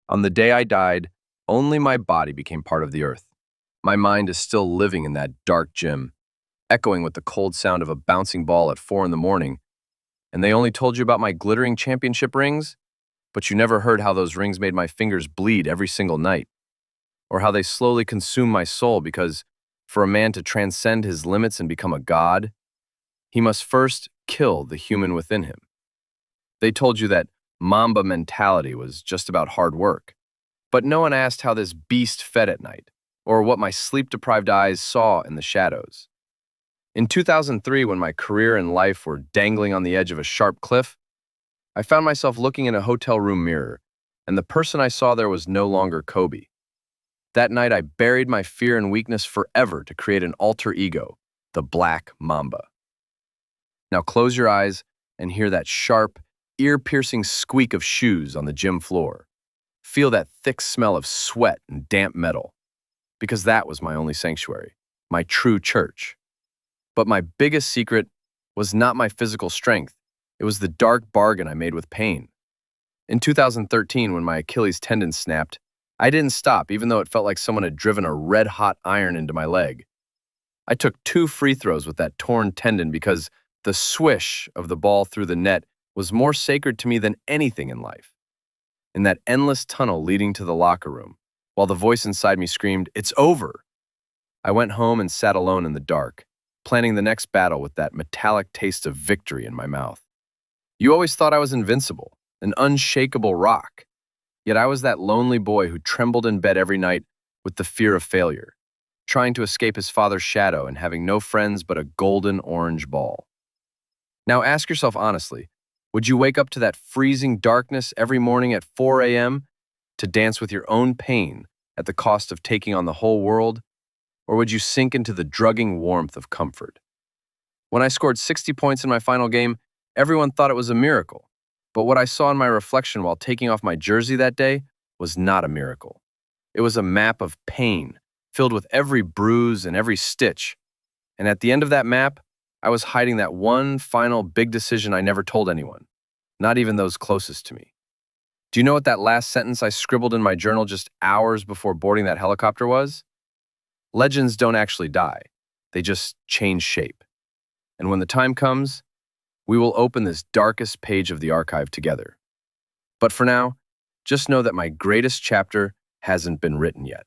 On the day I died, only my body became part of the earth. My mind is still living in that dark gym, echoing with the cold sound of a bouncing ball at 4 in the morning. And they only told you about my glittering championship rings, but you never heard how those rings made my fingers bleed every single night, or how they slowly consume my soul because for a man to transcend his limits and become a god, he must first kill the human within him. They told you that Mamba Mentality was just about hard work, but no one asked how this beast fed at night, or what my sleep-deprived eyes saw in the shadows. In 2003, when my career and life were dangling on the edge of a sharp cliff, I found myself looking in a hotel room mirror, and the person I saw there was no longer Kobe. That night, I buried my fear and weakness forever to create an alter ego, the Black Mamba. Now close your eyes and hear that sharp, ear-piercing squeak of shoes on the gym floor. Feel that thick smell of sweat and damp metal, because that was my only sanctuary, my true church. But my biggest secret was not my physical strength. It was the dark bargain I made with pain. In 2013, when my Achilles tendon snapped, I didn't stop even though it felt like someone had driven a red-hot iron into my leg. I took 2 free throws with that torn tendon because the swish of the ball through the net was more sacred to me than anything in life. In that endless tunnel leading to the locker room, while the voice inside me screamed, "It's over!" I went home and sat alone in the dark, planning the next battle with that metallic taste of victory in my mouth. You always thought I was invincible, an unshakable rock. Yet I was that lonely boy who trembled in bed every night with the fear of failure, trying to escape his father's shadow and having no friends but a golden orange ball. Now ask yourself honestly, would you wake up to that freezing darkness every morning at 4 a.m. to dance with your own pain at the cost of taking on the whole world? Or would you sink into the drugging warmth of comfort? When I scored 60 points in my final game, everyone thought it was a miracle. But what I saw in my reflection while taking off my jersey that day was not a miracle. It was a map of pain, filled with every bruise and every stitch. And at the end of that map, I was hiding that one final big decision I never told anyone, not even those closest to me. Do you know what that last sentence I scribbled in my journal just hours before boarding that helicopter was? Legends don't actually die. They just change shape. And when the time comes, we will open this darkest page of the archive together. But for now, just know that my greatest chapter hasn't been written yet.